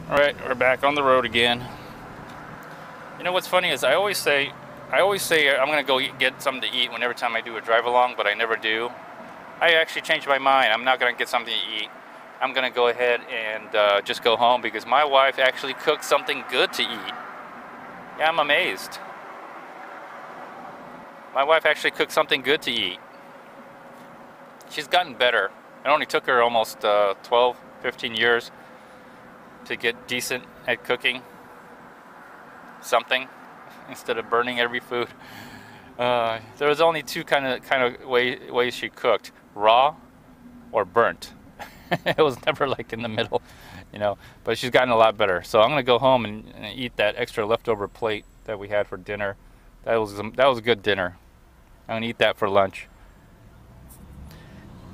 Alright, we're back on the road again. You know what's funny is I always say I'm gonna go get something to eat whenever time I do a drive along, but I never do. I actually changed my mind. I'm not gonna get something to eat. I'm gonna go ahead and just go home because my wife actually cooked something good to eat. Yeah, I'm amazed. My wife actually cooked something good to eat. She's gotten better. It only took her almost 12, 15 years to get decent at cooking something instead of burning every food. There was only two kind of ways she cooked: raw or burnt. It was never like in the middle, you know. But she's gotten a lot better. So I'm gonna go home and eat that extra leftover plate that we had for dinner. That was a good dinner. I'm gonna eat that for lunch.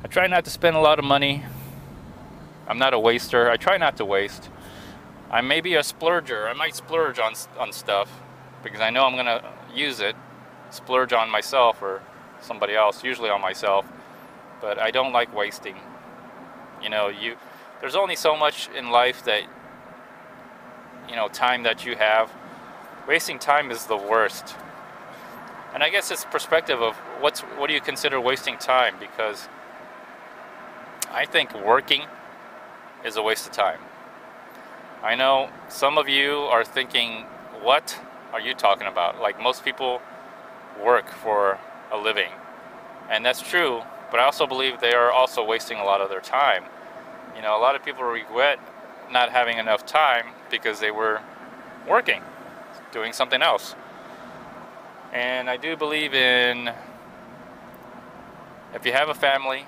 I try not to spend a lot of money. I'm not a waster. I try not to waste. I may be a splurger. I might splurge on stuff because I know I'm gonna use it. Splurge on myself or somebody else, usually on myself. But I don't like wasting. You know, there's only so much in life that, you know, time that you have. Wasting time is the worst. And I guess it's perspective of what do you consider wasting time, because I think working is a waste of time. I know some of you are thinking, what are you talking about? Like, most people work for a living. And that's true, but I also believe they are also wasting a lot of their time. You know, a lot of people regret not having enough time because they were working, doing something else. And I do believe in, if you have a family,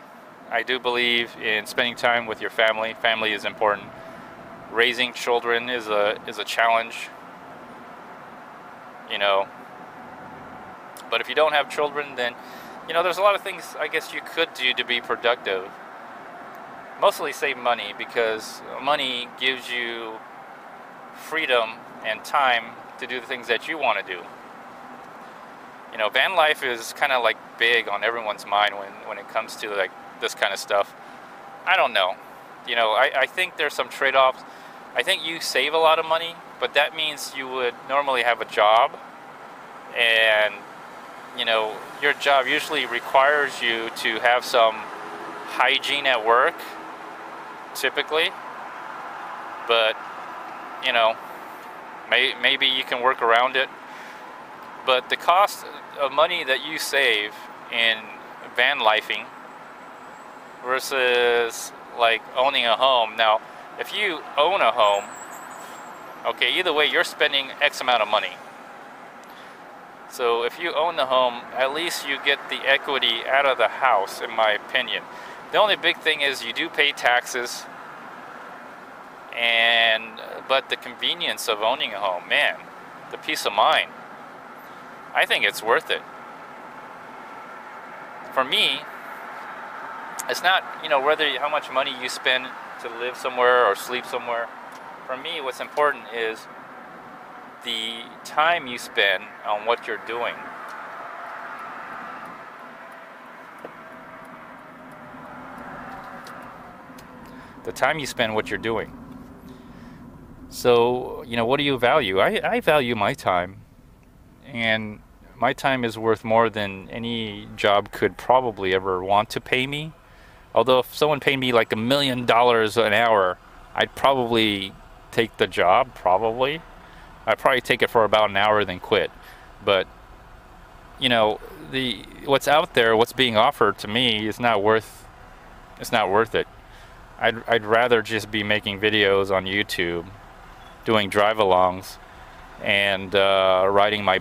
I do believe in spending time with your family. Family is important. Raising children is a challenge, you know. But if you don't have children, then, you know, there's a lot of things I guess you could do to be productive. Mostly save money, because money gives you freedom and time to do the things that you want to do. You know, van life is kind of like big on everyone's mind when it comes to like this kind of stuff. I don't know. You know, I think there's some trade-offs. I think you save a lot of money, but that means you would normally have a job, and, you know, your job usually requires you to have some hygiene at work, typically. But, you know, maybe you can work around it. But the cost of money that you save in van lifing versus like owning a home. Now, if you own a home, okay, either way, you're spending X amount of money. So if you own the home, at least you get the equity out of the house, in my opinion. The only big thing is you do pay taxes, but the convenience of owning a home, man, the peace of mind, I think it's worth it. For me, it's not, you know, how much money you spend to live somewhere or sleep somewhere. For me, what's important is the time you spend on what you're doing. The time you spend what you're doing. So, you know, what do you value? I value my time. And my time is worth more than any job could probably ever want to pay me. Although if someone paid me like $1 million an hour, I'd probably take the job, probably. I'd probably take it for about an hour then quit. But, you know, what's out there, what's being offered to me is not worth it. I'd rather just be making videos on YouTube, doing drive-alongs, and riding my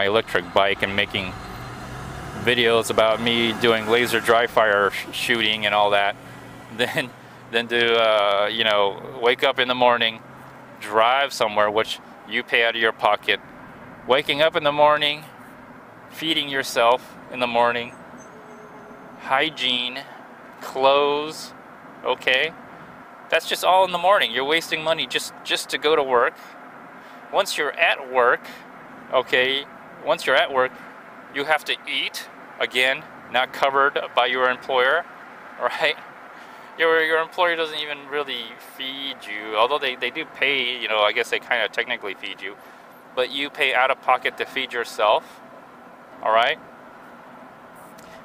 electric bike, and making videos about me doing laser dry fire shooting and all that, then to you know, wake up in the morning, drive somewhere, which you pay out of your pocket, waking up in the morning, feeding yourself in the morning, hygiene, clothes, okay, that's just all in the morning. You're wasting money just to go to work. Once you're at work, okay, you have to eat, again, not covered by your employer, right? your employer doesn't even really feed you, although they do pay, you know, I guess they kind of technically feed you, but you pay out of pocket to feed yourself, all right?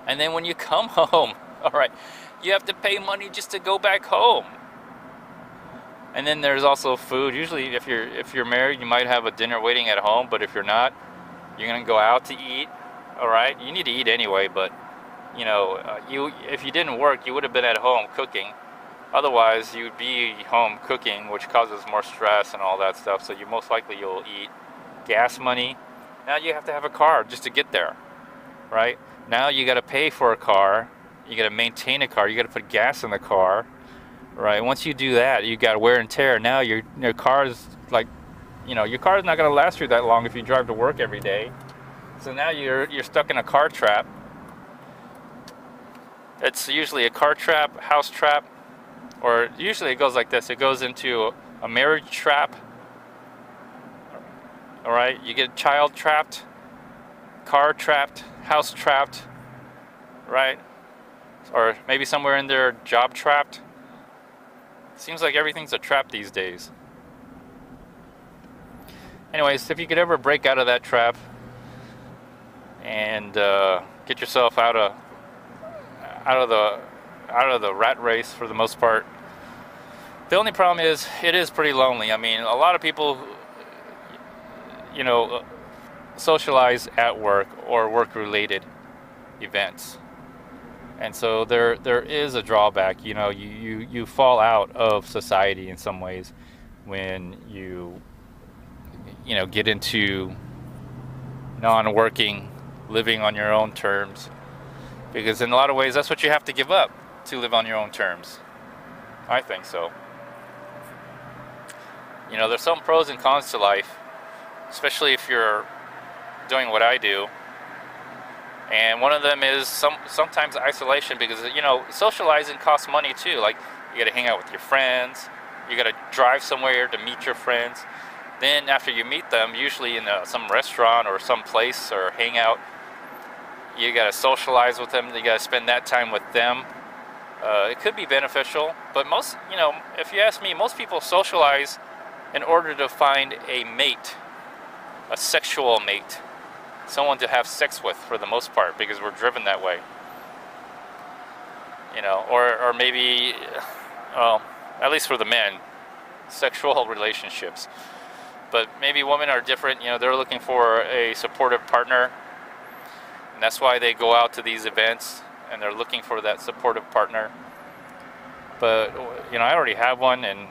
And then when you come home, all right, you have to pay money just to go back home. And then there's also food. Usually if you're married, you might have a dinner waiting at home, but if you're not, you're gonna go out to eat, all right? You need to eat anyway, but you know, if you didn't work, you would have been at home cooking. Otherwise, you'd be home cooking, which causes more stress and all that stuff. So most likely you'll eat. Gas money. Now you have to have a car just to get there, right? Now you got to pay for a car. You got to maintain a car. You got to put gas in the car, right? Once you do that, you got wear and tear. Now your car is like, you know, your car is not going to last you that long if you drive to work every day. So now you're stuck in a car trap. It's usually a car trap, house trap, or usually it goes like this. It goes into a marriage trap. All right, you get child trapped, car trapped, house trapped, right? Or maybe somewhere in there, job trapped. Seems like everything's a trap these days. Anyways, if you could ever break out of that trap and get yourself out of the rat race for the most part. The only problem is it is pretty lonely. I mean, a lot of people, you know, socialize at work or work-related events, and so there is a drawback. You know, you fall out of society in some ways when you know, get into non-working, living on your own terms. Because in a lot of ways, that's what you have to give up to live on your own terms. I think so. You know, there's some pros and cons to life, especially if you're doing what I do. And one of them is sometimes isolation, because, you know, socializing costs money too. Like, you got to hang out with your friends. You got to drive somewhere to meet your friends. Then after you meet them, usually in some restaurant or some place or hang out, you got to socialize with them. You got to spend that time with them. It could be beneficial, but most, you know, if you ask me, most people socialize in order to find a mate, a sexual mate, someone to have sex with for the most part, because we're driven that way. You know, or maybe, well, at least for the men, sexual relationships. But maybe women are different. You know, they're looking for a supportive partner. And that's why they go out to these events and they're looking for that supportive partner. But, you know, I already have one, and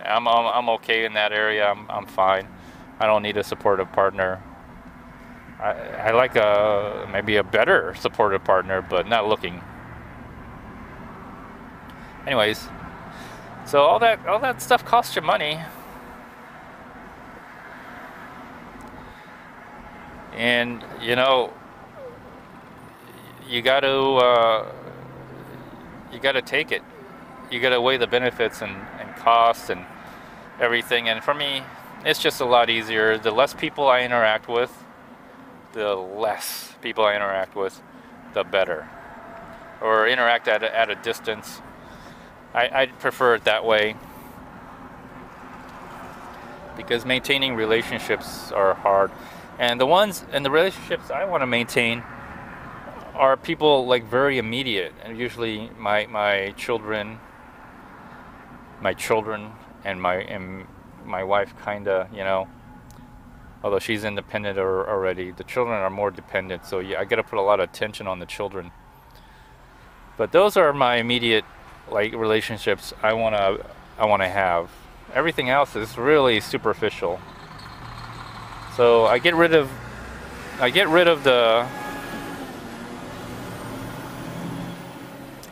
I'm okay in that area. I'm fine. I don't need a supportive partner. I like maybe a better supportive partner, but not looking. Anyways, so all that stuff costs you money. And, you know, you got to take it. You got to weigh the benefits and costs and everything. And for me, it's just a lot easier. The less people I interact with, the better. Or interact at a distance. I'd prefer it that way, because maintaining relationships are hard. And the relationships I want to maintain are people like very immediate, and usually my children and my wife, kinda, you know, although she's independent already. The children are more dependent, so yeah, I got to put a lot of attention on the children. But those are my immediate, like, relationships I want to have. Everything else is really superficial. So I get rid of the.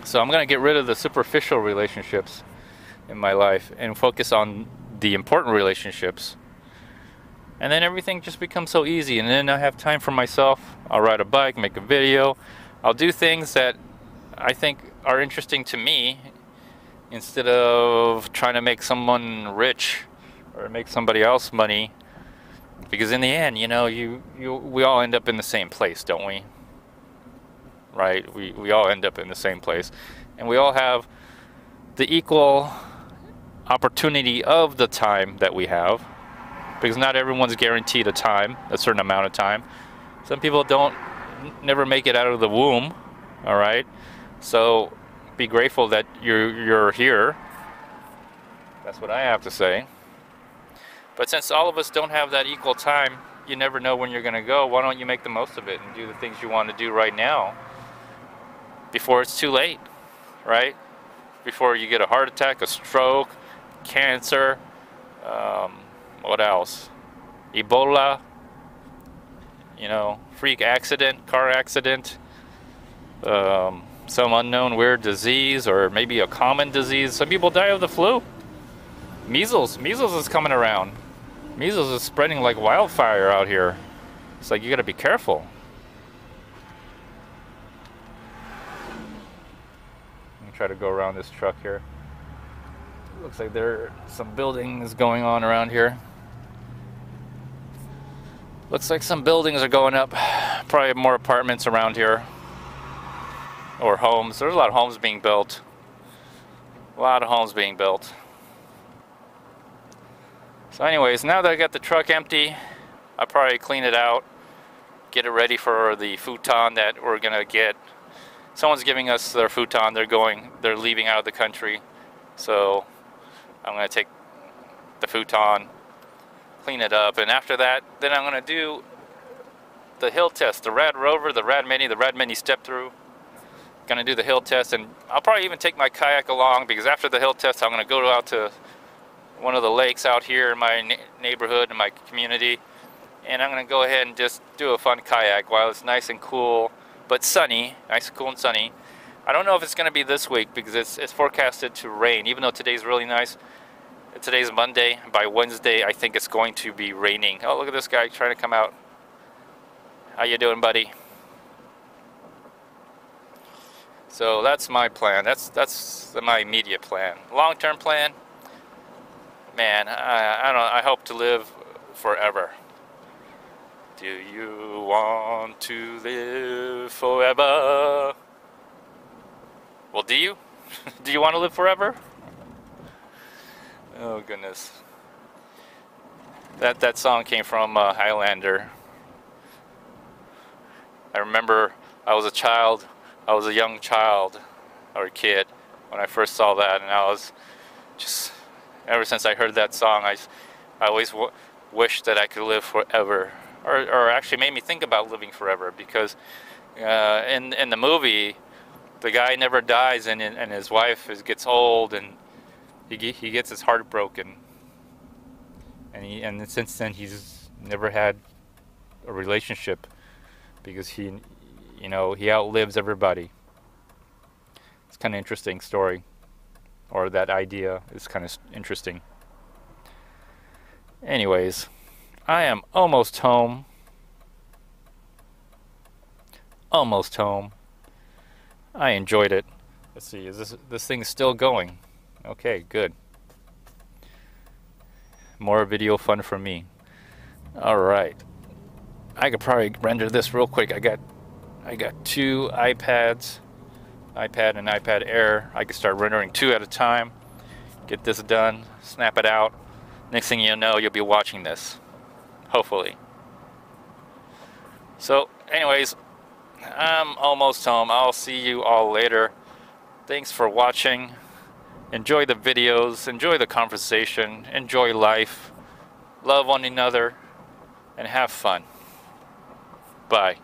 So I'm gonna get rid of the superficial relationships in my life and focus on the important relationships. And then everything just becomes so easy. And then I have time for myself. I'll ride a bike, make a video. I'll do things that I think are interesting to me, instead of trying to make someone rich or make somebody else money. Because in the end, you know, we all end up in the same place, don't we? Right? We all end up in the same place. And we all have the equal opportunity of the time that we have, because not everyone's guaranteed a certain amount of time. Some people never make it out of the womb, all right? So be grateful that you're here. That's what I have to say. But since all of us don't have that equal time, you never know when you're gonna go. Why don't you make the most of it and do the things you want to do right now before it's too late, right? Before you get a heart attack, a stroke, cancer, what else? Ebola, you know, freak accident, car accident, some unknown weird disease, or maybe a common disease. Some people die of the flu. Measles is coming around. Measles is spreading like wildfire out here. It's like you gotta be careful. Let me try to go around this truck here. Looks like there are some buildings going on around here. Looks like some buildings are going up. Probably more apartments around here. Or homes. There's a lot of homes being built. A lot of homes being built. So anyways, now that I got the truck empty, I'll probably clean it out. Get it ready for the futon that we're gonna get. Someone's giving us their futon. They're leaving out of the country. So I'm gonna take the futon, clean it up, and after that, then I'm gonna do the hill test, the Rad Rover, the Rad Mini step through. Gonna do the hill test, and I'll probably even take my kayak along, because after the hill test, I'm gonna go out to one of the lakes out here in my neighborhood, in my community, and I'm gonna go ahead and just do a fun kayak while it's nice and cool, but sunny, nice and cool and sunny. I don't know if it's gonna be this week, because it's forecasted to rain, even though today's really nice. Today's Monday. By Wednesday, I think it's going to be raining. Oh, look at this guy trying to come out. How you doing, buddy? So that's my plan. That's my immediate plan. Long-term plan, man, I hope to live forever. Do you want to live forever? Well, do you? Do you want to live forever? Oh goodness. That song came from Highlander. I remember I was a young child or a kid when I first saw that, and I was just, ever since I heard that song, I always wished that I could live forever, or actually made me think about living forever, because in the movie, the guy never dies, and his wife gets old, and he gets his heart broken, and since then he's never had a relationship, because he outlives everybody. It's kind of interesting story, or that idea is kind of interesting. Anyways, I am almost home. Almost home. I enjoyed it. Let's see, is this thing still going? Okay, good. More video fun for me. Alright. I could probably render this real quick. I got two iPads, iPad and iPad Air. I could start rendering 2 at a time. Get this done, snap it out. Next thing you know, you'll be watching this. Hopefully. So, anyways, I'm almost home. I'll see you all later. Thanks for watching. Enjoy the videos, enjoy the conversation, enjoy life, love one another, and have fun. Bye.